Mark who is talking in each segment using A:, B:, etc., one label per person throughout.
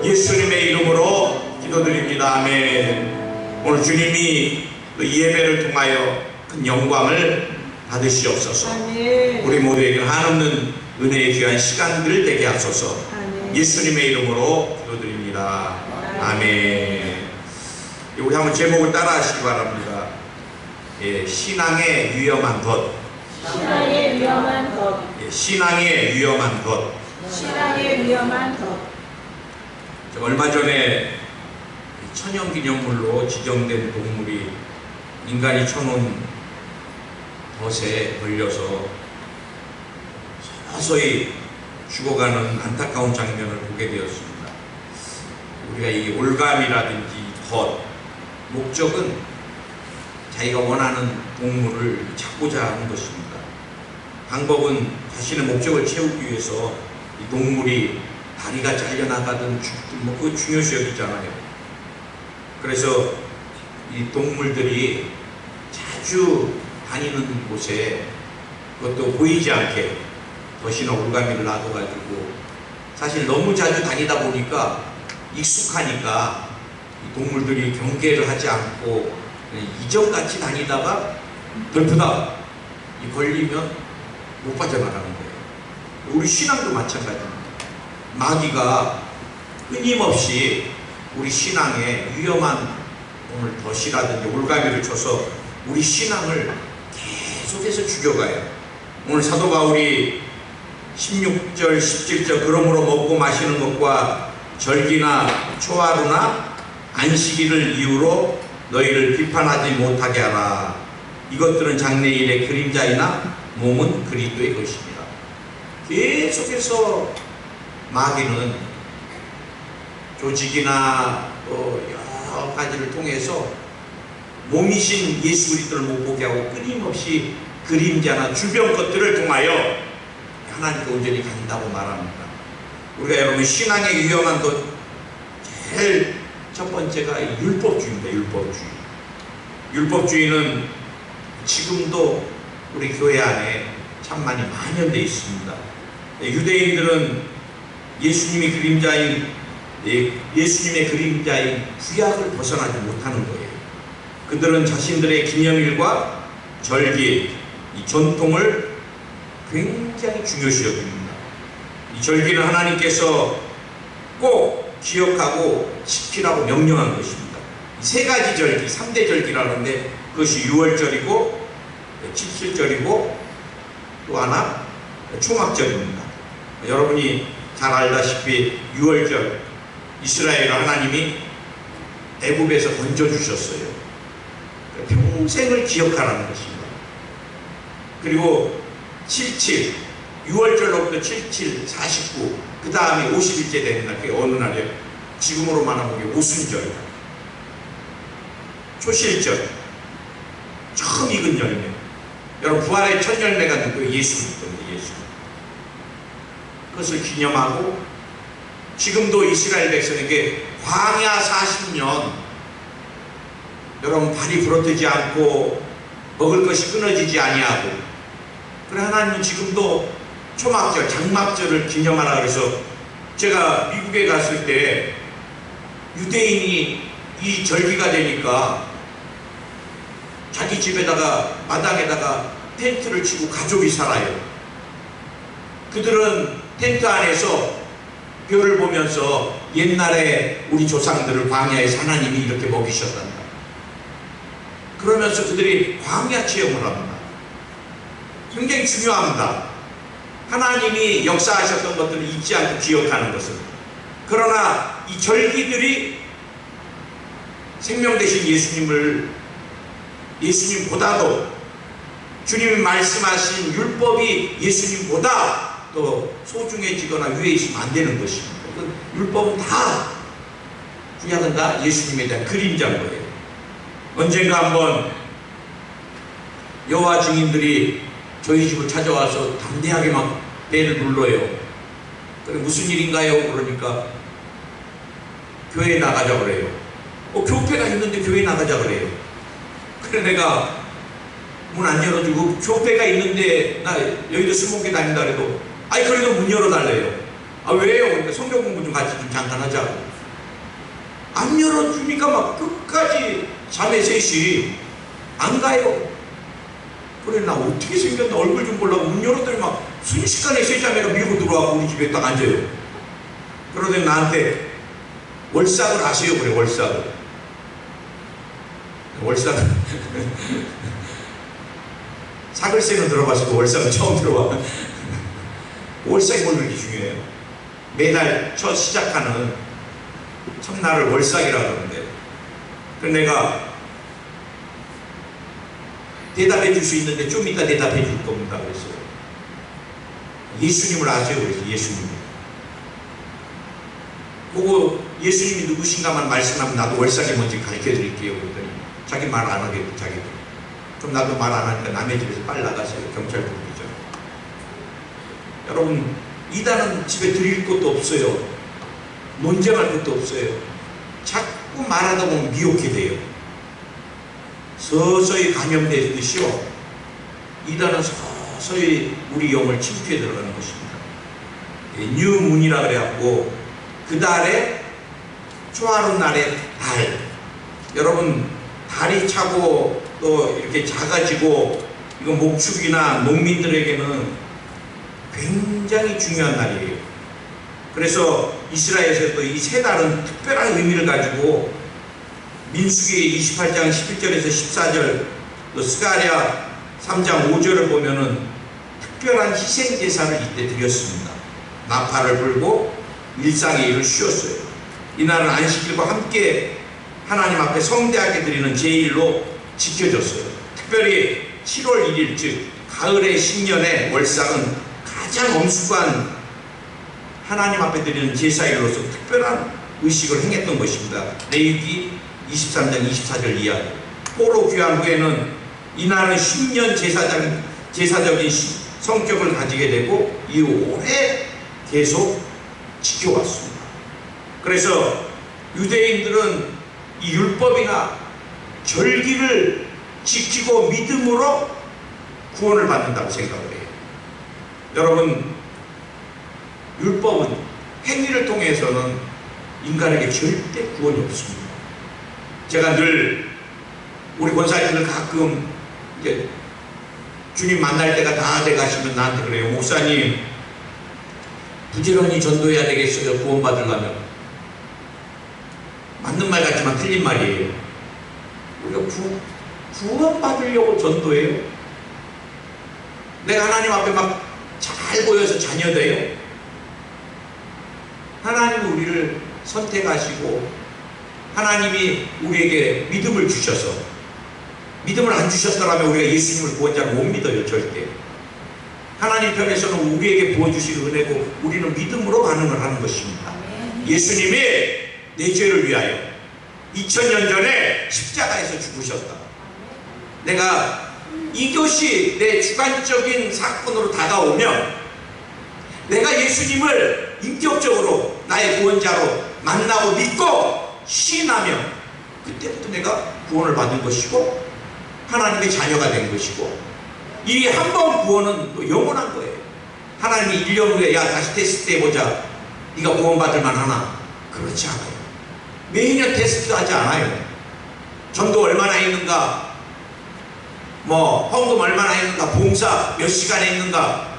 A: 예수님의 이름으로 기도드립니다. 아멘. 오늘 주님이 이 예배를 통하여 큰 영광을 받으시옵소서. 아멘. 우리 모두에게 한없는 은혜의 귀한 시간들 되게 하소서. 아멘. 예수님의 이름으로 기도드립니다. 아멘. 우리 한번 제목을 따라 하시기 바랍니다. 예, 신앙의 위험한 것.
B: 신앙의 위험한 것.
A: 예, 신앙의 위험한 것.
B: 신앙의 위험한 것.
A: 얼마 전에 천연기념물로 지정된 동물이 인간이 쳐놓은 덫에 걸려서 서서히 죽어가는 안타까운 장면을 보게 되었습니다. 우리가 이 올감이라든지 덫, 목적은 자기가 원하는 동물을 찾고자 하는 것입니다. 방법은 자신의 목적을 채우기 위해서 이 동물이 다리가 잘려나가든 죽든 뭐 그거 중요시 여기잖아요. 그래서 이 동물들이 자주 다니는 곳에 그것도 보이지 않게 덫이나 올가미를 놔둬가지고 사실 너무 자주 다니다 보니까 익숙하니까 이 동물들이 경계를 하지 않고 이전같이 다니다가 덜프다 걸리면 못 빠져나가는 거예요. 우리 신앙도 마찬가지입니다. 마귀가 끊임없이 우리 신앙에 위험한 오늘 덫이라든지 올가미를 쳐서 우리 신앙을 계속해서 죽여가요. 오늘 사도 바울이 16절 17절 그러므로 먹고 마시는 것과 절기나 초하루나 안식일을 이유로 너희를 비판하지 못하게 하라. 이것들은 장래일의 그림자이나 몸은 그리스도의 것입니다. 계속해서 마귀는 조직이나 여러 가지를 통해서 몸이신 예수 그리스도를 못 보게 하고 끊임없이 그림자나 주변 것들을 통하여 하나님께 온전히 간다고 말합니다. 우리가 여러분 신앙의 위험한 것 제일 첫 번째가 율법주의입니다. 율법주의. 율법주의는 지금도 우리 교회 안에 참 많이 만연되어 있습니다. 유대인들은 예수님의 그림자인 구약을 벗어나지 못하는 거예요. 그들은 자신들의 기념일과 절기, 이 전통을 굉장히 중요시 여깁니다. 이 절기는 하나님께서 꼭 기억하고 지키라고 명령한 것입니다. 이 세 가지 절기, 3대 절기라는데 그것이 6월절이고 칠칠절이고 또 하나 초막절입니다. 여러분이 잘 알다시피 6월절 이스라엘을 하나님이 애굽에서 건져주셨어요. 평생을 기억하라는 것입니다. 그리고 77, 6월절로부터 77, 49, 그 다음에 50일째 되는 날, 그게 어느 날이에요? 지금으로 말하면 오순절, 초실절, 처음 익은 열매. 여러분 부활의 첫 열매가 누구예요? 예수 그리스도입니다. 예수. 그것을 기념하고 지금도 이스라엘 백성에게 광야 40년 여러분 발이 부러뜨지 않고 먹을 것이 끊어지지 아니하고 그래 하나님은 지금도 초막절, 장막절을 기념하라 그래서 제가 미국에 갔을 때 유대인이 이 절기가 되니까 자기 집에다가 마당에다가 텐트를 치고 가족이 살아요. 그들은 텐트 안에서 별을 보면서 옛날에 우리 조상들을 광야에서 하나님이 이렇게 먹이셨단다. 그러면서 그들이 광야 체험을 합니다. 굉장히 중요합니다. 하나님이 역사하셨던 것들을 잊지 않고 기억하는 것은. 그러나 이 절기들이 생명 되신 예수님보다도 주님이 말씀하신 율법이 예수님보다 또 소중해지거나 위에 있으면 안 되는 것입니다. 율법은 다, 구약은 다 예수님에 대한 그림자인 거예요. 언젠가 한번 여호와 증인들이 저희 집을 찾아와서 담대하게 막 배를 눌러요. 그래 무슨 일인가요? 그러니까 교회에 나가자 그래요. 교회가 있는데 교회에 나가자 그래요. 그래 내가 문 안 열어주고 교회가 있는데 나 여의도 술 먹게 다닌다 그래도 아니 그래도 문 열어달래요. 아 왜요? 그러니까 성경 공부 좀 같이 좀 잠깐 하자고. 안 열어주니까 막 끝까지 자매 셋이 안 가요. 그래, 나 어떻게 생겼나 얼굴 좀 보려고 문 열었더니 막 순식간에 세 자매가 밀고 들어와서 우리 집에 딱 앉아요. 그러더니 나한테 월삭을 아세요? 그래, 월삭을. 월삭을. 사글세는 들어봤어도 월삭은 처음 들어와. 월삭이 뭘 그렇게 중요해요? 매달 첫 시작하는 첫날을 월삭이라고 그러는데, 그래서 내가 대답해 줄 수 있는데 좀 이따 대답해 줄 겁니다. 그래서 예수님을 아세요? 그래서 예수님. 그거 예수님이 누구신가만 말씀하면 나도 월삭이 뭔지 가르쳐 드릴게요. 그랬더니 자기 말 안 하겠고 자기도. 그럼 나도 말 안 하니까 남의 집에서 빨리 나가세요. 경찰 부르기죠. 여러분, 이단은 집에 드릴 것도 없어요. 논쟁할 것도 없어요. 자꾸 말하다 보면 미혹게 돼요. 서서히 감염되듯이요, 이단은 서서히 우리 영을 침투해 들어가는 것입니다. 뉴문이라 그래갖고 그 달에 초하루 날의 달, 여러분 달이 차고 또 이렇게 작아지고 이건 목축이나 농민들에게는 굉장히 중요한 날이에요. 그래서 이스라엘에서도 이 세 달은 특별한 의미를 가지고 민수기 28장 11절에서 14절, 또 스가랴 3장 5절을 보면은 특별한 희생제사를 이때 드렸습니다. 나팔을 불고 일상의 일을 쉬었어요. 이날은 안식일과 함께 하나님 앞에 성대하게 드리는 제일로 지켜졌어요. 특별히 7월 1일, 즉 가을의 신년의 월삭은 가장 엄숙한 하나님 앞에 드리는 제사일로서 특별한 의식을 행했던 것입니다. 레위기 23장 24절 이하로. 포로 귀환 후에는 이날은 10년 제사적인 성격을 가지게 되고 이후 오래 계속 지켜왔습니다. 그래서 유대인들은 이 율법이나 절기를 지키고 믿음으로 구원을 받는다고 생각을 해요. 여러분, 율법은 행위를 통해서는 인간에게 절대 구원이 없습니다. 제가 늘 우리 권사님들 가끔 이제 주님 만날 때가 다 돼가시면 나한테 그래요. 목사님, 부지런히 전도해야 되겠어요, 구원받으려면. 맞는 말 같지만 틀린 말이에요. 우리가 구원받으려고 전도해요? 내가 하나님 앞에 막 잘 보여서 자녀돼요? 하나님은 우리를 선택하시고 하나님이 우리에게 믿음을 주셔서, 믿음을 안 주셨더라면 우리가 예수님을 구원자로 못 믿어요. 절대. 하나님 편에서는 우리에게 부어주신 은혜고 우리는 믿음으로 반응을 하는 것입니다. 예수님이 내 죄를 위하여 2000년 전에 십자가에서 죽으셨다. 내가 이것이 내 주관적인 사건으로 다가오면, 내가 예수님을 인격적으로 나의 구원자로 만나고 믿고 시인하면 그때부터 내가 구원을 받은 것이고 하나님의 자녀가 된 것이고, 이 한 번 구원은 또 영원한 거예요. 하나님이 1년 후에 야 다시 테스트 해보자, 네가 구원받을 만하나? 그렇지 않아요. 매년 테스트하지 않아요. 전도 얼마나 했는가, 뭐 헌금 얼마나 했는가, 봉사 몇 시간 했는가,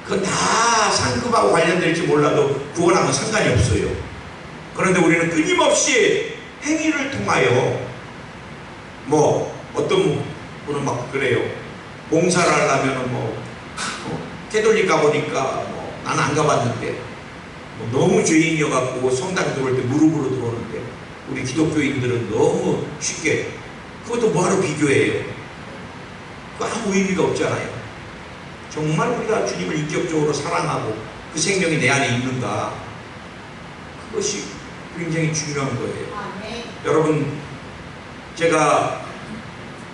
A: 그건 다 상급하고 관련될지 몰라도 구원하면 상관이 없어요. 그런데 우리는 끊임없이 행위를 통하여, 뭐 어떤 분은 막 그래요. 봉사를 하려면 캐톨릭 가보니까 나는 안 가봤는데 너무 죄인이어갖고 성당 들어올 때 무릎으로 들어오는데 우리 기독교인들은 너무 쉽게, 그것도 뭐하러 비교해요? 그 아무 의미가 없잖아요. 정말 우리가 주님을 인격적으로 사랑하고 그 생명이 내 안에 있는가, 그것이 굉장히 중요한 거예요. 여러분, 제가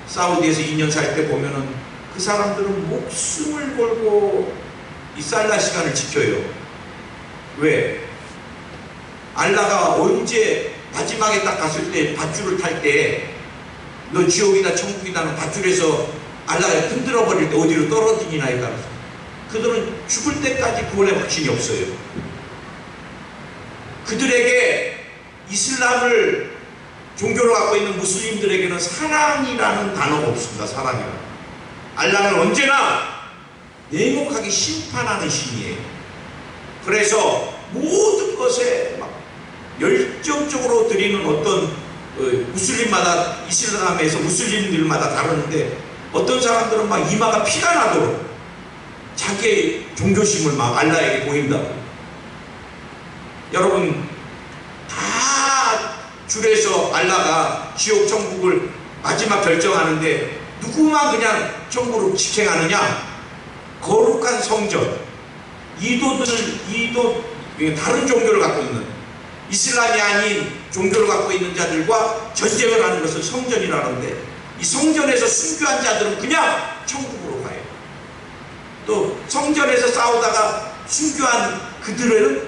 A: 사우디에서 2년 살 때 보면은 그 사람들은 목숨을 걸고 이 살라 시간을 지켜요. 왜? 알라가 언제 마지막에 딱 갔을 때 밧줄을 탈 때 너 지옥이다 천국이다는 밧줄에서 알라가 흔들어 버릴 때 어디로 떨어지느냐에 따라서 그들은 죽을 때까지 구원의 확신이 없어요. 그들에게 이슬람을 종교로 갖고 있는 무슬림들에게는 사랑이라는 단어가 없습니다. 사랑이라는. 알라는 언제나 냉혹하게 심판하는 신이에요. 그래서 모든 것에 막 열정적으로 드리는 어떤 무슬림마다, 이슬람에서 무슬림들마다 다르는데, 어떤 사람들은 막 이마가 피가 나도록 자기의 종교심을 막 알라에게 보인다고. 여러분, 다 줄에서 알라가 지옥 천국을 마지막 결정하는데 누구만 그냥 천국으로 직행하느냐? 거룩한 성전, 다른 종교를 갖고 있는, 이슬람이 아닌 종교를 갖고 있는 자들과 전쟁을 하는 것을 성전이라는데, 이 성전에서 순교한 자들은 그냥 천국으로 가요. 또 성전에서 싸우다가 순교한 그들은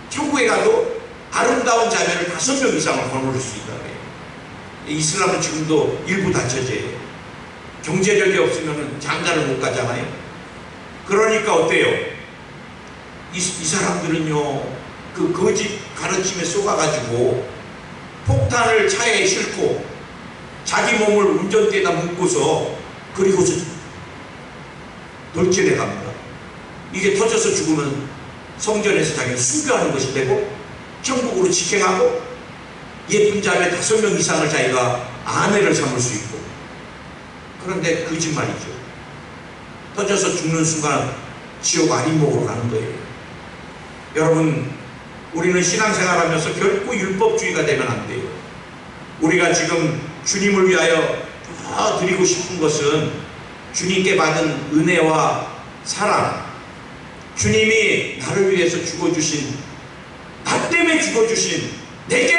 A: 천국에 가도 아름다운 자매를 5명 이상을 거느릴 수 있다 그래요. 이슬람은 지금도 일부 다처제예요. 경제력이 없으면 장가를 못 가잖아요. 그러니까 어때요? 이 사람들은요, 그 거짓 가르침에 쏘가가지고 폭탄을 차에 싣고 자기 몸을 운전대에다 묶고서 그리고서 돌진해 갑니다. 이게 터져서 죽으면 성전에서 자기는 순교하는 것이 되고 천국으로 직행하고 예쁜 자매 5명 이상을 자기가 아내를 삼을 수 있고. 그런데 거짓말이죠. 터져서 죽는 순간 지옥 아린목으로 가는 거예요. 여러분, 우리는 신앙생활하면서 결코 율법주의가 되면 안 돼요. 우리가 지금 주님을 위하여 더 드리고 싶은 것은 주님께 받은 은혜와 사랑, 주님이 나를 위해서 죽어주신, 나 때문에 죽어주신, 내게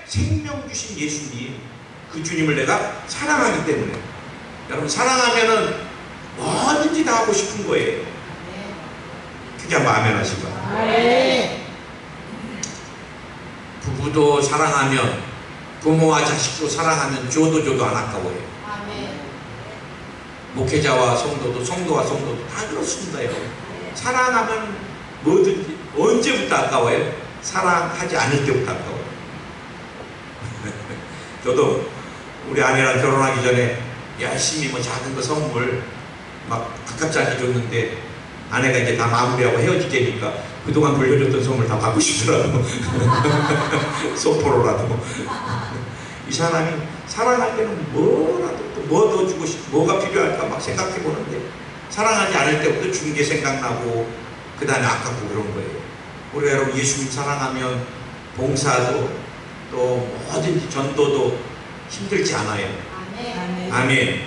A: 생명 주신 예수님, 그 주님을 내가 사랑하기 때문에. 여러분, 사랑하면은 뭐든지 다 하고 싶은 거예요. 그게 마음에 나시죠? 부부도 사랑하면, 부모와 자식도 사랑하면 줘도 안 아까워요. 목회자와 성도도, 성도와 성도도 다 그렇습니다. 여러분. 사랑하면 뭐든지, 언제부터 아까워요? 사랑하지 않을 때부터 아까워요. 저도 우리 아내랑 결혼하기 전에 열심히 뭐 작은 거 선물 막 가깝지 않게 줬는데, 아내가 이제 다 마무리하고 헤어지니까 그동안 돌려줬던 선물 다 받고 싶더라고. 소포로라도. 이 사람이 사랑할 때는 뭐라도 또 뭐 더 주고 싶고 뭐가 필요할까 막 생각해 보는데, 사랑하지 않을 때부터 준 게 생각나고 그 다음에 아깝고 그런 거예요. 우리가 여러분 예수님 사랑하면 봉사도 또 뭐든지 전도도 힘들지 않아요. 아멘.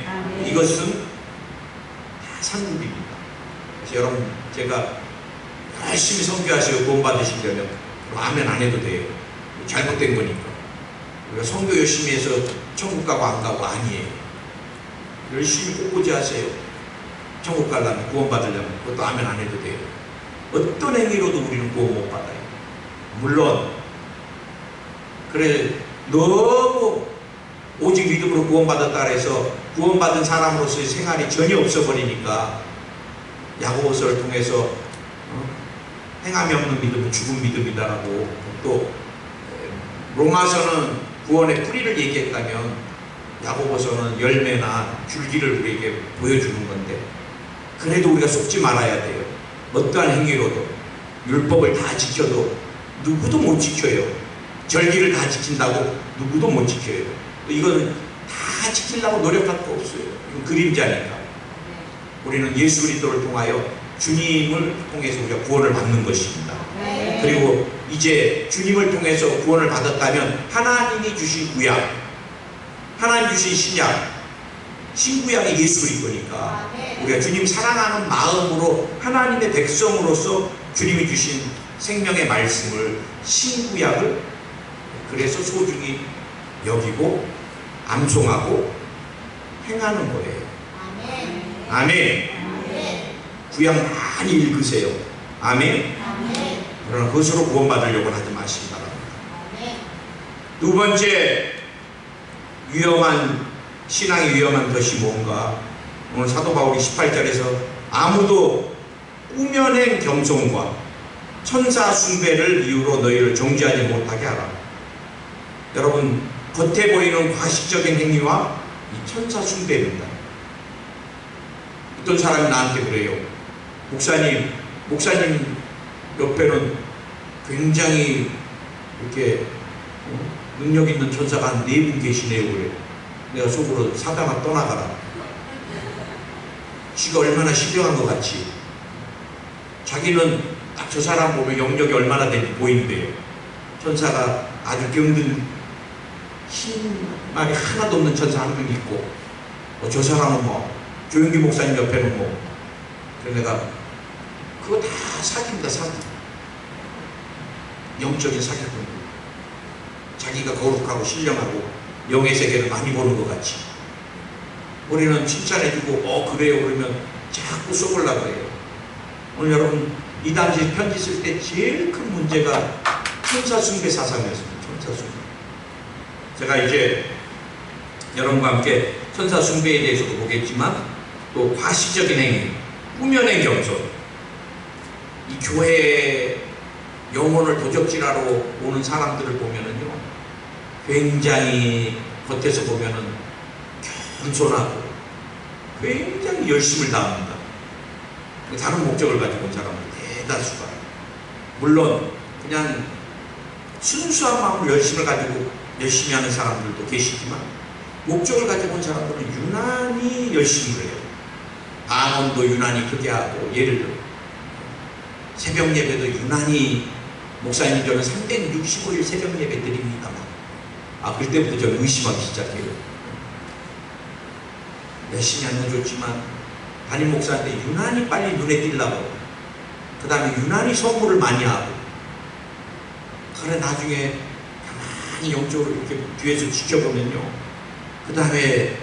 A: 이것은 다 상급입니다. 그래서 여러분, 제가 열심히 선교하시고 구원 받으시려면 아멘 안 해도 돼요. 잘못된 거니까. 우리가 선교 열심히 해서 천국 가고 안 가고 아니에요. 열심히 꼿꼿이 하세요. 천국 가려면, 구원 받으려면 그것도 아멘 안 해도 돼요. 어떤 행위로도 우리는 구원 못 받아요. 물론 그래 너무 오직 믿음으로 구원받았다 해서 구원받은 사람으로서의 생활이 전혀 없어버리니까 야고보서를 통해서 행함이 없는 믿음은 죽은 믿음이다라고, 또 로마서는 구원의 뿌리를 얘기했다면 야고보서는 열매나 줄기를 우리에게 보여주는 건데, 그래도 우리가 속지 말아야 돼요. 어떠한 행위로도 율법을 다 지켜도 누구도 못 지켜요. 절기를 다 지킨다고 누구도 못 지켜요. 이거는 다 지키려고 노력할 거 없어요. 이건 그림자니까. 우리는 예수 그리스도를 통하여 주님을 통해서 우리가 구원을 받는 것입니다. 그리고 이제 주님을 통해서 구원을 받았다면 하나님이 주신 구약, 하나님 주신 신약, 신구약이 예수 그리스도니까 우리가 주님 사랑하는 마음으로 하나님의 백성으로서 주님이 주신 생명의 말씀을, 신구약을 그래서 소중히 여기고 암송하고 행하는 거예요. 아멘. 구약 많이 읽으세요. 아멘. 그러나 그것으로 구원받으려고 하지 마시기 바랍니다. 두 번째 신앙의 위험한 것이 뭔가, 오늘 사도 바울이 18절에서 아무도 꾸며낸 겸손과 천사 숭배를 이유로 너희를 정죄하지 못하게 하라. 여러분, 겉에 보이는 과식적인 행위와 이 천사 숭배입니다. 어떤 사람이 나한테 그래요. 목사님 옆에는 굉장히 이렇게 능력 있는 천사가 한 4분 계시네요. 그래. 내가 속으로 사단아 떠나가라. 지가 얼마나 신령한 것 같이. 자기는 딱 저 사람 보면 영역이 얼마나 되는지 보이는데요. 천사가 아주 병든 흰 말이 하나도 없는 천사 한 명 있고, 저 사람은 뭐 조용기 목사님 옆에는 뭐. 그래서 내가 그거 다 사기입니다. 사기. 영적인 사기꾼. 자기가 거룩하고 신령하고 영의 세계를 많이 보는 것 같이. 우리는 칭찬해주고 그래요 그러면 자꾸 쏘으려고 해요. 오늘 여러분 이 당시 편지 쓸 때 제일 큰 문제가 천사 숭배 사상이었습니다. 천사 숭배. 제가 이제 여러분과 함께 천사 숭배에 대해서도 보겠지만 또 과시적인 행위, 꾸며낸 겸손, 이 교회에 영혼을 도적질하러 오는 사람들을 보면은요, 굉장히 겉에서 보면은 겸손하고 굉장히 열심을 다합니다. 다른 목적을 가지고 온 사람들 대다수가. 물론 그냥 순수한 마음으로 열심을 가지고 열심히 하는 사람들도 계시지만 목적을 가지고 온 사람들은 유난히 열심을 해요. 반원도 유난히 크게 하고, 예를 들어 새벽 예배도 유난히, 목사님 저는 365일 새벽 예배 드립니다만, 그때부터 저는 의심하기 시작해요. 열심히 하는 건 좋지만 담임 목사한테 유난히 빨리 눈에 띄려고, 그 다음에 유난히 선물을 많이 하고, 그래 나중에 가만히 영적으로 이렇게 뒤에서 지켜보면요, 그 다음에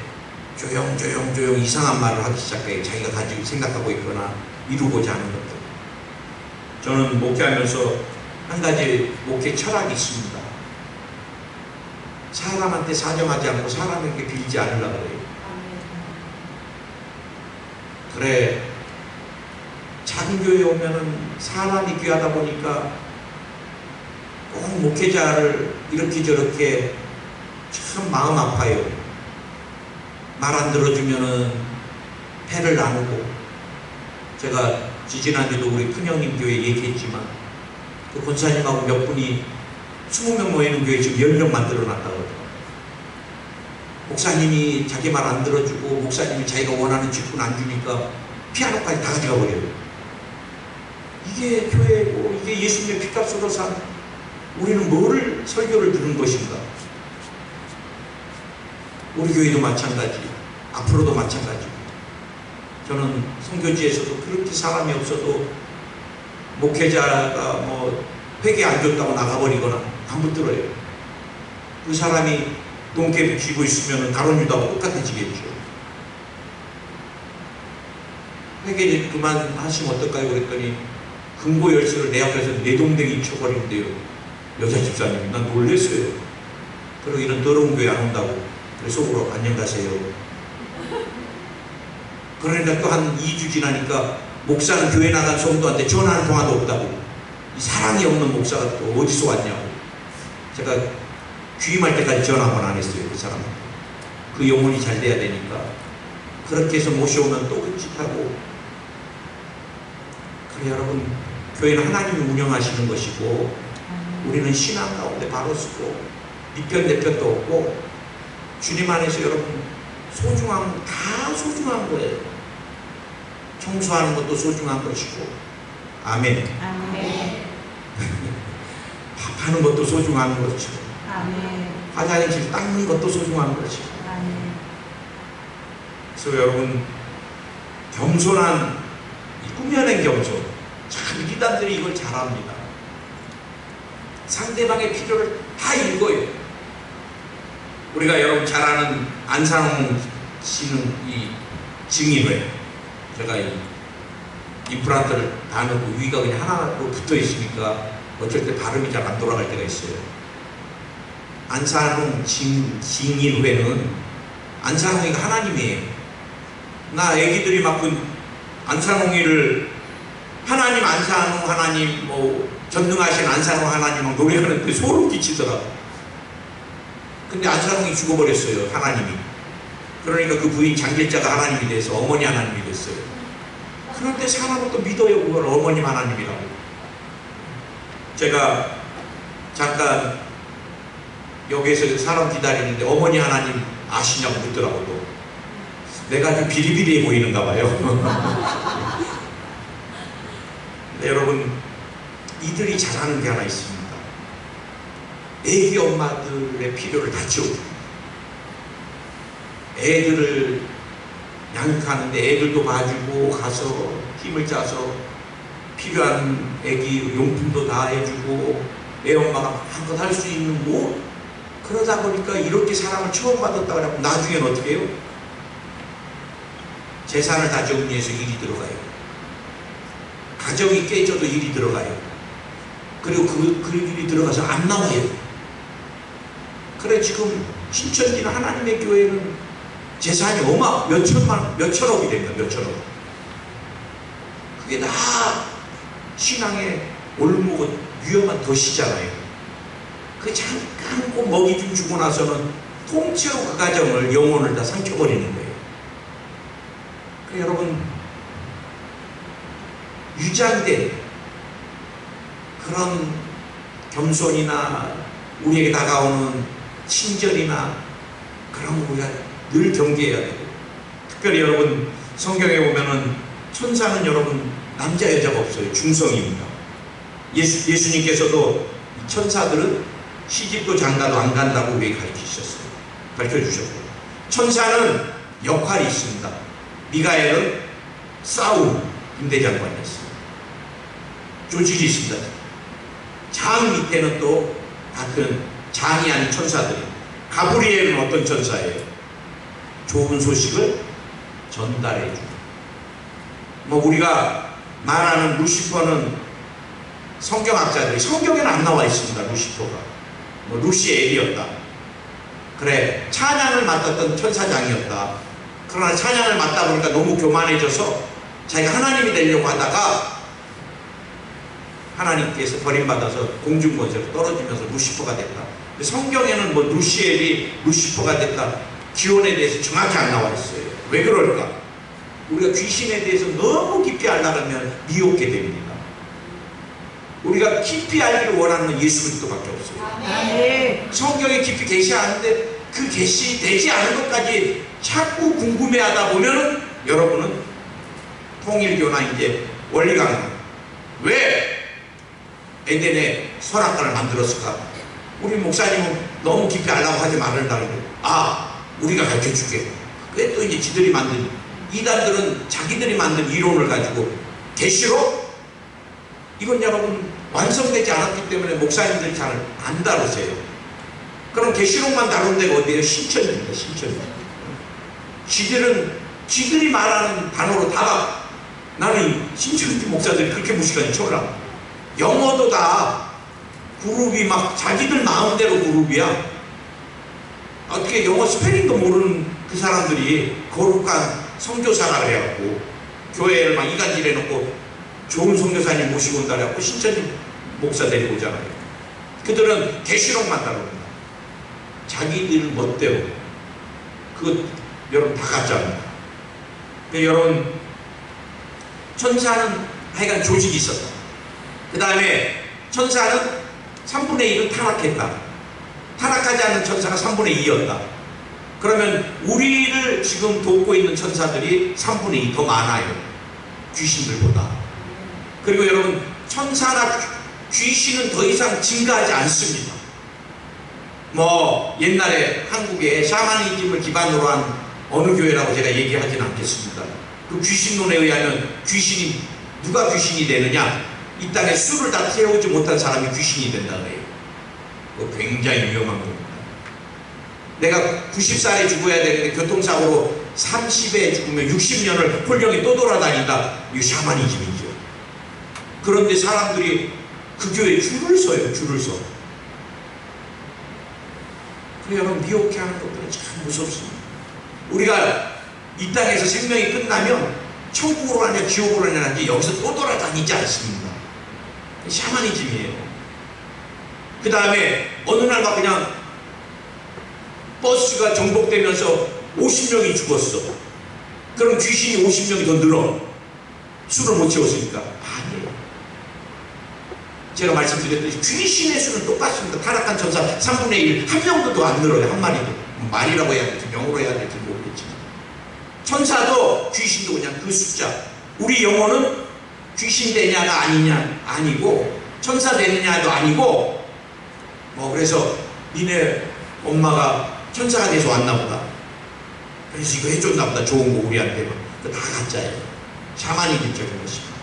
A: 조용 이상한 말을 하기 시작해요. 자기가 가지고 생각하고 있거나 이루고자 하는 것들. 저는 목회하면서 한 가지 목회 철학이 있습니다. 사람한테 사정하지 않고 사람에게 빌지 않으려고 해요. 그래, 작은 교회에 오면은 사람이 귀하다 보니까 꼭 목회자를 이렇게 저렇게 참 마음 아파요. 말 안 들어주면은 패를 나누고, 제가 지지난주도 우리 큰형님 교회 얘기했지만 그 권사님하고 몇 분이 20명 모이는 교회 지금 10명 만들어 놨다고. 목사님이 자기 말 안 들어주고, 목사님이 자기가 원하는 직분 안 주니까 피아노까지 다 가져가 버려요. 이게 교회고, 이게 예수님의 피값으로 산, 우리는 뭐를 설교를 들은 것인가? 우리 교회도 마찬가지, 앞으로도 마찬가지. 저는 선교지에서도 그렇게 사람이 없어도 목회자가 뭐 회개 안 줬다고 나가버리거나 안 붙들어요. 그 사람이 돈깨 쥐고 있으면 가론 유다하고 똑같아지겠죠. 회개를 그만하시면 어떨까요? 그랬더니 금고 열쇠를 내 앞에서 내동댕이 쳐버리는데요. 여자 집사님이. 난 놀랬어요. 그리고 이런 더러운 교회 안 온다고. 그래서 속으로 안녕 가세요. 그러니까 또 한 2주 지나니까 목사는 교회 나간 성도한테 전화 한 통화도 없다고. 이 사랑이 없는 목사가 또 어디서 왔냐고. 제가 귀임할 때까지 전화 한 번 안 했어요. 그 사람한테. 그 영혼이 잘 돼야 되니까. 그렇게 해서 모셔오면 또 끔찍하고. 그래 여러분, 교회는 하나님이 운영하시는 것이고, 우리는 신앙 가운데 바로 서고 니편 내 편도 없고, 주님 안에서 여러분 소중한, 다 소중한 거예요. 청소하는 것도 소중한 것이고, 아멘.
B: 아멘.
A: 밥하는 것도 소중한 것이고,
B: 아멘.
A: 화장실 닦는 것도 소중한 것이고.
B: 아멘.
A: 그래서 여러분, 겸손한, 꾸며낸 겸손, 참 이단들이 이걸 잘합니다. 상대방의 필요를 다 읽어요. 우리가 여러분 잘 아는 안상홍 씨는 이 증인회, 제가 이 플란트를 다 넣고 위가 그냥 하나로 붙어 있으니까 어쩔 때 발음이 잘 안 돌아갈 때가 있어요. 안상홍 증인회는 안상홍이가 하나님이에요. 나 애기들이 막 그 안상홍이를 하나님, 안상홍 하나님, 뭐 전능하신 안상홍 하나님하고 노래하는데 소름 끼치더라고. 근데 안사롱이 죽어버렸어요. 하나님이. 그러니까 그 부인 장길자가 하나님이 돼서 어머니 하나님이 됐어요. 그런데 사람은 또 믿어요. 그걸 어머님 하나님이라고. 제가 잠깐 여기에서 사람 기다리는데 어머니 하나님 아시냐고 묻더라고요. 또. 내가 좀 비리비리해 보이는가 봐요. 근데 여러분, 이들이 잘하는 게 하나 있습니다. 애기 엄마들의 필요를 다 채워줍니다. 애들을 양육하는데 애들도 봐주고 가서 힘을 짜서 필요한 애기 용품도 다 해주고 애 엄마가 마음껏 할 수 있는 뭐 그러다 보니까 이렇게 사람을 처음 받았다 그러면 나중에는 어떻게 해요? 재산을 다 정리해서 일이 들어가요. 가정이 깨져도 일이 들어가요. 그리고 그 일이 들어가서 안 나와요. 그래 지금 신천지는 하나님의 교회는 재산이 몇천억이 됩니다. 몇천억. 그게 다 신앙의 올무고 위험한 도시잖아요. 그 잠깐 꼭 먹이 좀 주고 나서는 통째로 그 가정을 영혼을 다 삼켜버리는 거예요. 그 여러분 유장된 그런 겸손이나 우리에게 다가오는 친절이나 그런 거 우리가 늘 경계해야 되고, 특별히 여러분 성경에 보면은 천사는 여러분 남자 여자가 없어요. 중성입니다. 예수님께서도 천사들은 시집도 장가도 안 간다고 우리에게 가르쳐주셨고, 천사는 역할이 있습니다. 미가엘은 싸움 군대장관이었어요. 조직이 있습니다. 장 밑에는 또 같은 장이 아닌 천사들이. 가브리엘은 어떤 천사예요? 좋은 소식을 전달해주고. 뭐 우리가 말하는 루시퍼는 성경학자들이 성경에는 안 나와 있습니다. 루시퍼가 뭐 루시엘이었다. 그래 찬양을 맡았던 천사장이었다. 그러나 찬양을 맡다 보니까 너무 교만해져서 자기가 하나님이 되려고 하다가 하나님께서 버림받아서 공중권세로 떨어지면서 루시퍼가 됐다. 근데 성경에는 뭐 루시엘이 루시퍼가 됐다 기원에 대해서 정확히 안 나와 있어요. 왜 그럴까? 우리가 귀신에 대해서 너무 깊이 알려면 미혹게 됩니다. 우리가 깊이 알기를 원하는 건 예수 그리스도밖에 없어요. 성경에 깊이 계시하는데 그 계시되지 않은 것까지 자꾸 궁금해하다 보면은 여러분은 통일교나 이제 원리강론 왜 에덴에 선악과를 만들었을까? 우리 목사님은 너무 깊이 알라고 하지 말라는데 우리가 가르쳐줄게. 그게 또 이제 지들이 만든 이단들은 자기들이 만든 이론을 가지고 계시록 이건 여러분 완성되지 않았기 때문에 목사님들이 잘 안 다루세요. 그럼 계시록만 다룬 데가 어디예요? 신천지입니다. 신천지. 지들이 말하는 단어로 다 나는 신천지 목사들이 그렇게 무식하니 쳐라. 영어도 다 그룹이 막 자기들 마음대로 그룹이야. 어떻게 영어 스페링도 모르는 그 사람들이 거룩한 선교사라 그래갖고 교회를 막 이간질 해놓고 좋은 선교사님 모시고 온다 그래갖고 신천지 목사 데리고 오잖아요. 그들은 계시록만 다룹니다. 자기들 멋대로. 그거 여러분 다 가짜입니다. 여러분 천사는 하여간 조직이 있었다. 그 다음에 천사는 3분의 1은 타락했다. 타락하지 않는 천사가 3분의 2였다. 그러면 우리를 지금 돕고 있는 천사들이 3분의 2 더 많아요. 귀신들보다. 그리고 여러분 천사나 귀신은 더 이상 증가하지 않습니다. 뭐 옛날에 한국에 샤머니즘을 기반으로 한 어느 교회라고 제가 얘기하지는 않겠습니다. 그 귀신론에 의하면 누가 귀신이 되느냐? 이 땅에 술을 다 태우지 못한 사람이 귀신이 된다 그래요. 그거 굉장히 위험한 겁니다. 내가 90살에 죽어야 되는데 교통사고로 30에 죽으면 60년을 홀령이 또 돌아다닌다. 이거 샤머니즘이죠. 그런데 사람들이 그 교회에 줄을 서요. 줄을 서. 그래 여러분 미혹해 하는 것들은 참 무섭습니다. 우리가 이 땅에서 생명이 끝나면 천국으로 가냐 지옥으로 가냐 여기서 또 돌아다니지 않습니다. 샤머니즘이에요. 그 다음에 어느 날 막 그냥 버스가 정복되면서 50명이 죽었어. 그럼 귀신이 50명이 더 늘어. 수를 못 채웠으니까. 아니에요. 제가 말씀드렸듯이 귀신의 수는 똑같습니다. 타락한 천사 3분의 1, 한 명도 더 안 늘어요. 한 마리도. 말이라고 해야 될지 영어로 해야 될지 모르겠지만, 천사도 귀신도 그냥 그 숫자. 우리 영혼은 귀신 되냐가 아니냐 아니고, 천사 되느냐도 아니고, 그래서 니네 엄마가 천사가 돼서 왔나 보다, 그래서 이거 해줬나 보다, 좋은 거 우리한테. 그거 다 가짜예요. 샤머니즘적인 것입니다.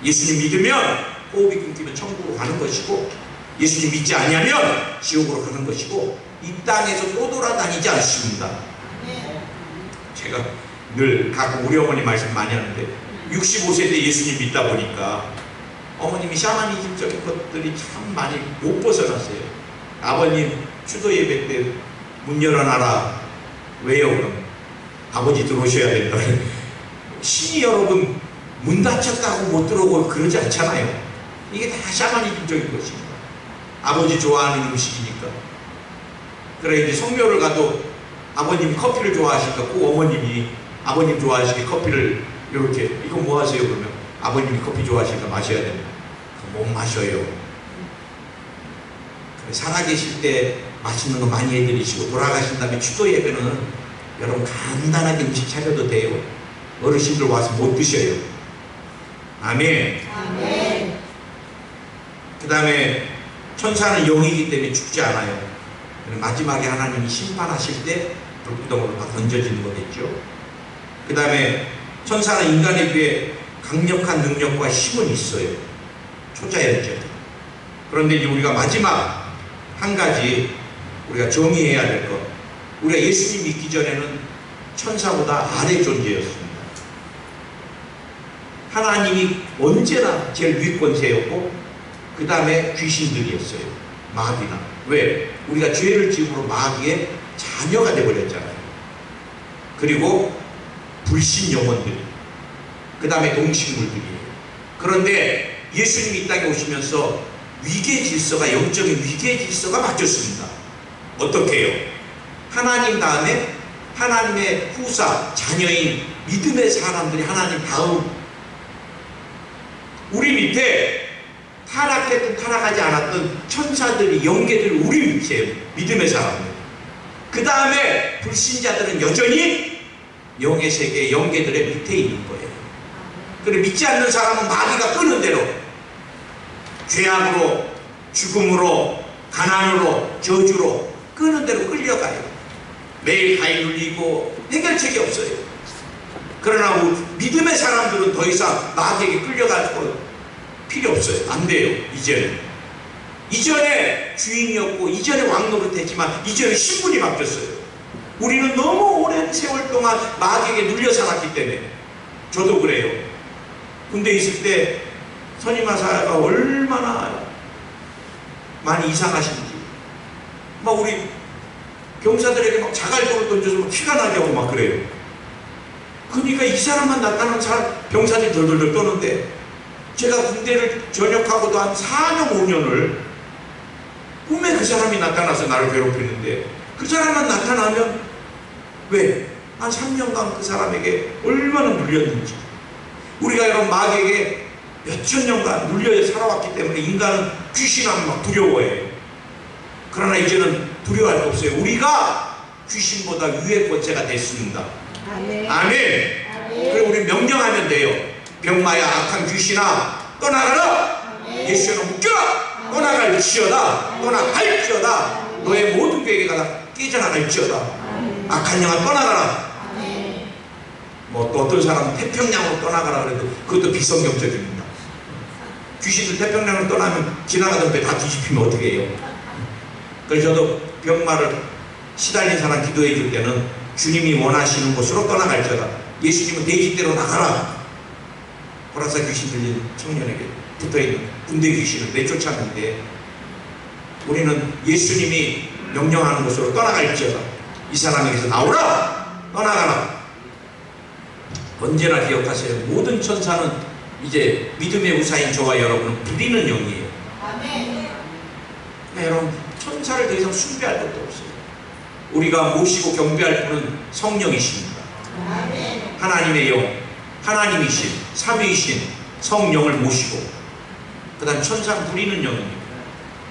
A: 예수님 믿으면 호흡이 끊기면 천국으로 가는 것이고, 예수님 믿지 아니하면 지옥으로 가는 것이고, 이 땅에서 또 돌아다니지 않습니다. 제가 늘 가끔 우리 어머니 말씀 많이 하는데, 65세 때 예수님 믿다 보니까 어머님이 샤머니즘적인 것들이 참 많이 못 벗어났어요. 아버님 추도 예배 때 문 열어놔라. 왜요? 그럼 아버지 들어오셔야 된다. 신이 여러분 문 닫혔다고 못 들어오고 그러지 않잖아요. 이게 다 샤머니즘적인 것입니다. 아버지 좋아하는 음식이니까. 그래, 이제 성묘를 가도 아버님이 커피를 좋아하시니까 꼭 어머님이 아버님 좋아하시게 커피를 이렇게, 이거 뭐 하세요? 그러면 아버님이 커피 좋아하시니까 마셔야 됩니다. 못 마셔요. 그래, 살아계실 때 맛있는 거 많이 해드리시고, 돌아가신 다음에 추도 예배는 여러분 간단하게 음식 차려도 돼요. 어르신들 와서 못 드셔요. 아멘.
B: 아멘.
A: 그 다음에 천사는 영이기 때문에 죽지 않아요. 마지막에 하나님이 심판하실 때 불구덩으로 다 던져지는 거겠죠. 그 다음에 천사는 인간에 비해 강력한 능력과 힘은 있어요. 초자연적. 그런데 이제 우리가 마지막 한 가지 우리가 정의해야 될 것, 우리가 예수님 믿기 전에는 천사보다 아래 존재였습니다. 하나님이 언제나 제일 위권세였고, 그 다음에 귀신들이었어요. 마귀나. 왜? 우리가 죄를 지음으로 마귀의 자녀가 되어버렸잖아요. 그리고 불신 영혼들, 그 다음에 동식물들이에요. 그런데 예수님이 이 땅에 오시면서 위계 질서가, 영적인 위계 질서가 바뀌었습니다. 어떻게 해요? 하나님 다음에 하나님의 후사, 자녀인 믿음의 사람들이 하나님 다음, 우리 밑에 타락했든 타락하지 않았던 천사들이, 영계들이 우리 밑에 믿음의 사람들, 그 다음에 불신자들은 여전히 영의 세계, 영계들의 밑에 있는 거예요. 그래, 믿지 않는 사람은 마귀가 끄는 대로 죄악으로, 죽음으로, 가난으로, 저주로 끄는 대로 끌려가요. 매일 가위 눌리고 해결책이 없어요. 그러나 믿음의 사람들은 더 이상 마귀에게 끌려가지고 필요 없어요. 안 돼요. 이전에 주인이었고, 이전에 왕노릇했지만 이전에 신분이 바뀌었어요. 우리는 너무 오랜 세월 동안 마귀에게 눌려 살았기 때문에. 저도 그래요. 군대에 있을 때 선임하사가 얼마나 많이 이상하신지, 막 우리 병사들에게 막 자갈도를 던져서 막 피가 나게 하고 막 그래요. 그러니까 이 사람만 나타나는 병사들이 덜덜덜 떠는데, 제가 군대를 전역하고도 한 4년 5년을 꿈에 그 사람이 나타나서 나를 괴롭히는데, 그 사람만 나타나면 왜? 한 3년간 그 사람에게 얼마나 눌렸는지. 우리가 이런 마귀에게 몇천 년간 눌려 살아왔기 때문에 인간은 귀신하면 막 두려워해요. 그러나 이제는 두려워할 거 없어요. 우리가 귀신보다 위의 권세가 됐습니다.
B: 아멘.
A: 아멘. 그리고 우리 명령하면 돼요. 병마야 악한 귀신아 떠나가라. 예수는 묶여라. 떠나갈지어다. 떠나갈지어다. 너의 모든 계획가 다 깨져나갈지어다. 악한 영아 떠나가라. 뭐 또 어떤 사람은 태평양으로 떠나가라 그래도 그것도 비성경적입니다. 귀신들 태평양으로 떠나면 지나가던 배 다 뒤집히면 어떻게 해요? 그래서 저도 병마를 시달린 사람 기도해 줄 때는 주님이 원하시는 곳으로 떠나갈지어다. 예수님은 돼지대로 나가라. 보라사 귀신 들린 청년에게 붙어있는 군대 귀신을 내쫓았는데, 우리는 예수님이 명령하는 곳으로 떠나갈지어다. 이 사람에게서 나오라. 떠나가라. 언제나 기억하세요. 모든 천사는 이제 믿음의 우사인 저와 여러분은 부리는 영이에요. 아멘. 여러분 천사를 더 이상 숭배할 것도 없어요. 우리가 모시고 경배할 분은 성령이십니다. 하나님의 영, 하나님이신 삼위이신 성령을 모시고, 그 다음 천상 부리는 영입니다.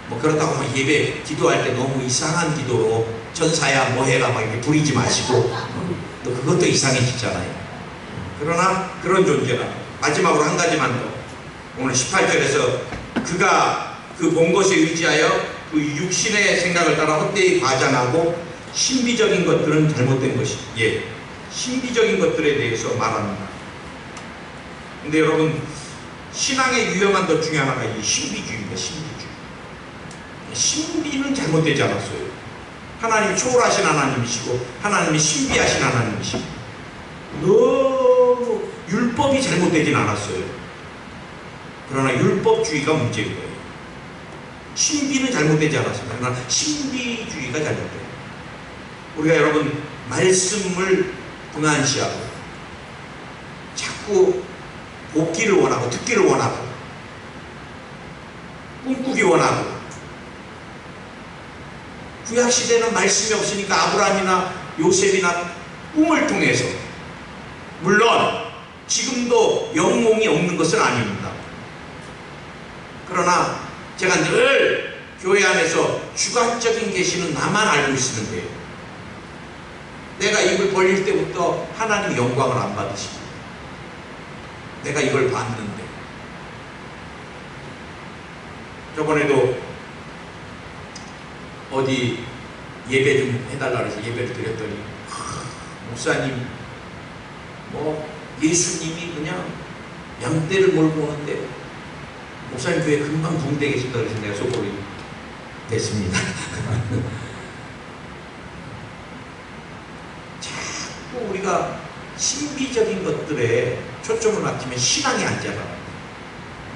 A: 뭐 그렇다고 막 예배 기도할 때 너무 이상한 기도로 천사야 뭐해라 막 이렇게 부리지 마시고, 또 그것도 이상해지잖아요. 그러나 그런 존재가, 마지막으로 한 가지만 더, 오늘 18절에서 그가 그 본 것에 의지하여 그 육신의 생각을 따라 헛되이 과장하고 신비적인 것들은 잘못된 것이, 예, 신비적인 것들에 대해서 말합니다. 근데 여러분, 신앙의 위험한 것 중에 하나가 이 신비주의입니다. 신비주의. 신비는 잘못되지 않았어요. 하나님이 초월하신 하나님이시고 하나님이 신비하신 하나님이시고, 너무 율법이 잘못되진 않았어요. 그러나 율법주의가 문제인 거예요. 신비는 잘못되지 않았습니다. 그러나 신비주의가 잘못돼요. 우리가 여러분 말씀을 등한시하고 자꾸 보기를 원하고 듣기를 원하고 꿈꾸기 원하고, 구약시대는 말씀이 없으니까 아브라함이나 요셉이나 꿈을 통해서, 물론 지금도 영웅이 없는 것은 아닙니다. 그러나 제가 늘 교회 안에서 주관적인 계시는 나만 알고 있으면 돼요. 내가 입을 벌릴 때부터 하나님 영광을 안 받으십니다. 내가 이걸 봤는데. 저번에도 어디 예배 좀 해달라 그래서 예배를 드렸더니, 목사님 뭐 예수님이 그냥 양떼를 몰고 오는데 목사님 교회 금방 붕대 계신다 그래서 내가 속으로 됐습니다. 자꾸 우리가 신비적인 것들에 초점을 맞추면 신앙이 안 자라.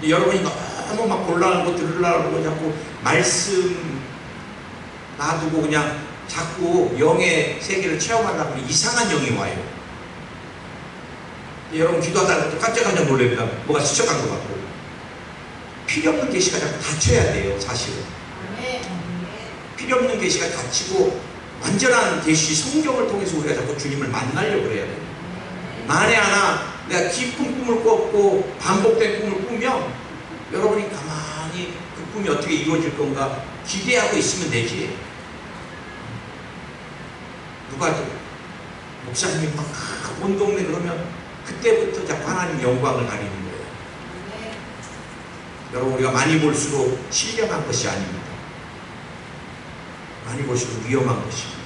A: 여러분이 너무 막 곤란한 거 들으려고 자꾸 말씀 놔두고 그냥 자꾸 영의 세계를 체험하려고 하면 이상한 영이 와요. 여러분 기도하다가 깜짝 놀랍니다. 뭐가 스쳐간 것 같고. 필요 없는 계시가 자꾸 닫혀야 돼요. 사실은 필요 없는 계시가 닫히고, 완전한 계시 성경을 통해서 우리가 자꾸 주님을 만나려고 그래야 돼요. 만에 하나 내가 깊은 꿈을 꿨고 반복된 꿈을 꾸면 여러분이 가만히 그 꿈이 어떻게 이루어질 건가 기대하고 있으면 되지. 누가 목사님이 막 온 동네 그러면 그때부터 자꾸 하나님 영광을 가리는 거예요. 여러분, 우리가 많이 볼수록 신령한 것이 아닙니다. 많이 볼수록 위험한 것입니다.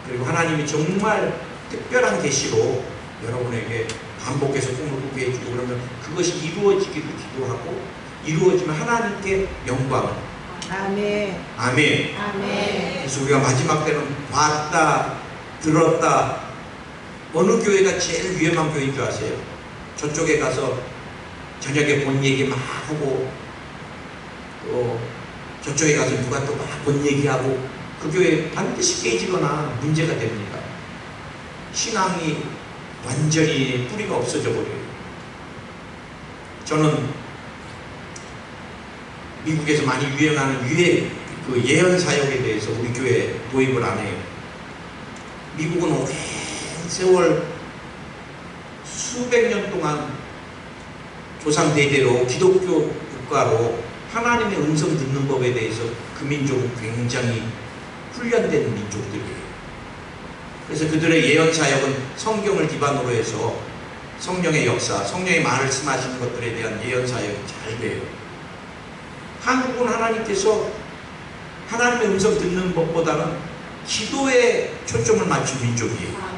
A: 그리고 하나님이 정말 특별한 계시로 여러분에게 반복해서 꿈을 꾸게 해주고, 그러면 그것이 이루어지기를 기도하고, 이루어지면 하나님께 영광을.
B: 아멘.
A: 아멘.
B: 아멘.
A: 그래서 우리가 마지막 때는 봤다, 들었다. 어느 교회가 제일 위험한 교회인 줄 아세요? 저쪽에 가서 저녁에 본 얘기 막 하고, 또 저쪽에 가서 누가 또 막 본 얘기하고, 그 교회 반드시 깨지거나 문제가 됩니다. 신앙이 완전히 뿌리가 없어져 버려요. 저는 미국에서 많이 유행하는 그 예언 사역에 대해서 우리 교회에 도입을 안 해요. 미국은 오랜 세월 수백 년 동안 조상 대대로 기독교 국가로 하나님의 음성 듣는 법에 대해서 그 민족은 굉장히 훈련된 민족들이에요. 그래서 그들의 예언 사역은 성경을 기반으로 해서 성령의 역사, 성령의 말씀하시는 것들에 대한 예언 사역이 잘 돼요. 한국은 하나님께서 하나님의 음성 듣는 법보다는 기도에 초점을 맞춘 민족이에요.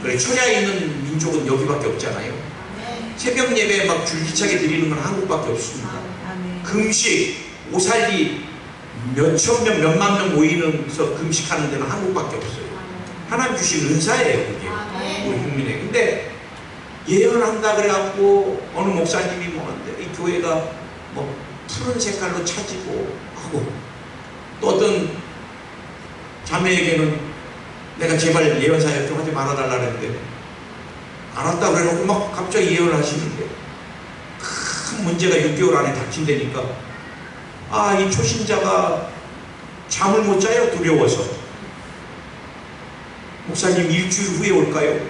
A: 그래, 철야에 있는 민족은 여기밖에 없잖아요. 새벽 예배 막 줄기차게 드리는 건 한국밖에 없습니다. 금식, 오살리 몇천 명, 몇만 명 모이면서 금식하는 데는 한국밖에 없어요. 하나님 주신 은사예요, 그게. 우리 국민에. 근데 예언한다 그래갖고 어느 목사님이 뭐는데 이 교회가 뭐 푸른 색깔로 차지고 하고, 또 어떤 자매에게는 내가 제발 예언 사역 좀 하지 말아달라 그랬는데 알았다 그래놓고 막 갑자기 예언을 하시는데 큰 문제가 6개월 안에 닥친다니까, 이 초신자가 잠을 못 자요. 두려워서. 목사님 일주일 후에 올까요?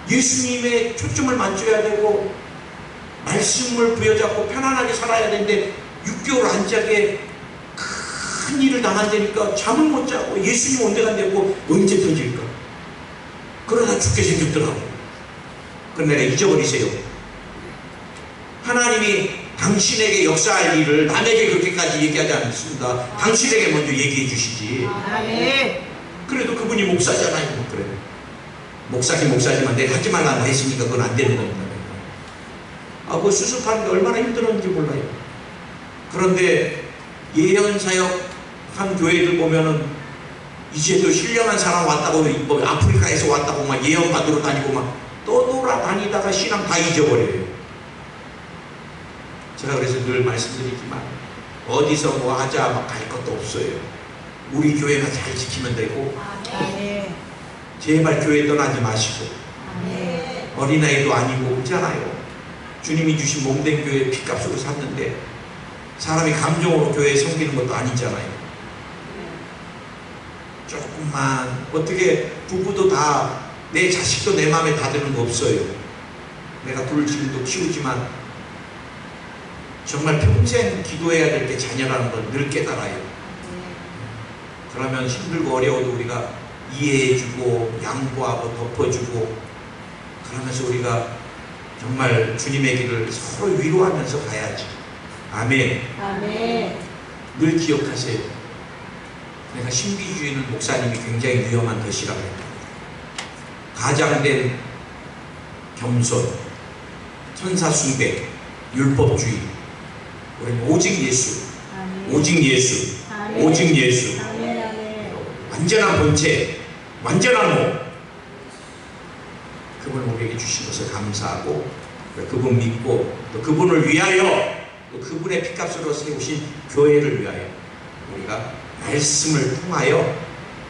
A: 예수님의 초점을 맞춰야 되고 말씀을 부여잡고 편안하게 살아야 되는데 6개월 안짝에 큰 일을 당한다니까 잠을 못 자고 예수님 언제 간다고 언제 터질까? 그러다 죽게 생겼더라고. 그럼 내가 잊어버리세요. 하나님이 당신에게 역사할 일을 남에게 그렇게까지 얘기하지 않습니다. 당신에게 먼저 얘기해 주시지. 그래도 그분이 목사잖아요. 그래. 목사긴 목사지만 내가 하지 말라고 했으니까 그건 안 되는 겁니다. 그 수습하는 게 얼마나 힘들었는지 몰라요. 그런데 예언사역 한 교회들 보면은 이제 또 신령한 사람 왔다고 뭐 아프리카에서 왔다고 막 예언 받으러 다니고 막 떠돌아다니다가 신앙 다 잊어버려요. 제가 그래서 늘 말씀드리지만 어디서 뭐 하자 막 갈 것도 없어요. 우리 교회가 잘 지키면 되고 제발 교회 떠나지 마시고 어린아이도 아니고 그렇잖아요. 주님이 주신 몸된 교회 핏값으로 샀는데 사람이 감정으로 교회에 섬기는 것도 아니잖아요. 조금만 어떻게 부부도 다 내 자식도 내 마음에 다 드는 거 없어요. 내가 둘 지금도 키우지만 정말 평생 기도해야 될 게 자녀라는 걸 늘 깨달아요. 그러면 힘들고 어려워도 우리가 이해해주고 양보하고 덮어주고 그러면서 우리가 정말 주님의 길을 서로 위로하면서 가야지. 아멘. 늘 기억하세요. 내가 신비주의는 목사님이 굉장히 위험한 것이라고 했다. 가장된 겸손, 천사숭배, 율법주의. 우리는 오직 예수, 오직 예수, 오직 예수. 완전한 본체, 완전한 몸. 그분을 우리에게 주신 것을 감사하고 그분 믿고 또 그분을 위하여 또 그분의 피값으로 세우신 교회를 위하여 우리가 말씀을 통하여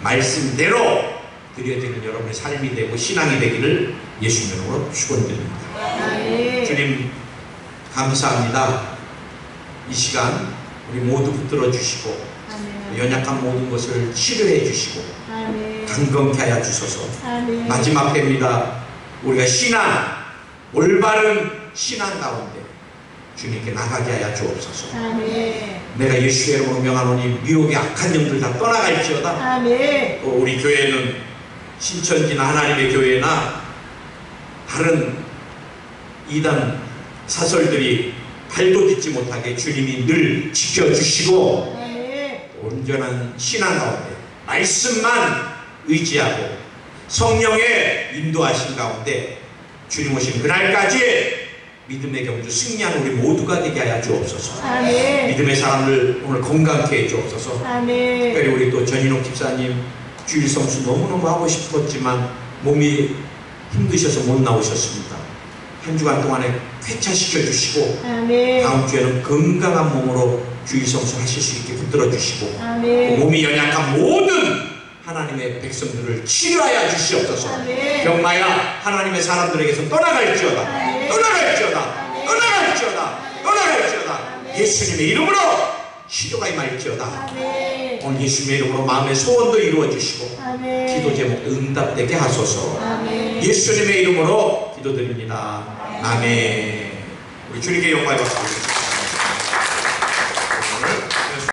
A: 말씀대로 드려지는 여러분의 삶이 되고 신앙이 되기를 예수 이름으로 축원드립니다. 주님 감사합니다. 이 시간 우리 모두 붙들어 주시고 연약한 모든 것을 치료해 주시고 강건케 하여 주소서. 마지막 때입니다. 우리가 신앙, 올바른 신앙 가운데 주님께 나가게 하여 주옵소서. 내가 예수의 이름으로 명하노니 미혹의 악한 영들 다 떠나갈지어다. 또 우리 교회는 신천지나 하나님의 교회나 다른 이단 사설들이 발도 딛지 못하게 주님이 늘 지켜주시고 온전한 신앙 가운데 말씀만 의지하고 성령의 인도하신 가운데 주님 오신 그날까지 믿음의 경주 승리하는 우리 모두가 되게 하여 주옵소서. 믿음의 사람들 오늘 건강케 해 주옵소서. 특별히 우리 또 전인옥 집사님 주일 성수 너무너무 하고 싶었지만 몸이 힘드셔서 못 나오셨습니다. 한 주간 동안에 쾌차시켜 주시고 다음 주에는 건강한 몸으로 주일 성수 하실 수 있게 붙들어 주시고 몸이 연약한 모든 하나님의 백성들을 치료하여 주시옵소서. 병마야 하나님의 사람들에게서 떠나갈지어다. 예수님의 이름으로 치료가 임할지어다. 오늘 예수님의 이름으로 마음의 소원도 이루어 주시고 기도 제목도 응답되게 하소서. 예수님의 이름으로 기도드립니다. 아멘. 우리 주님께 영광을 받습니다.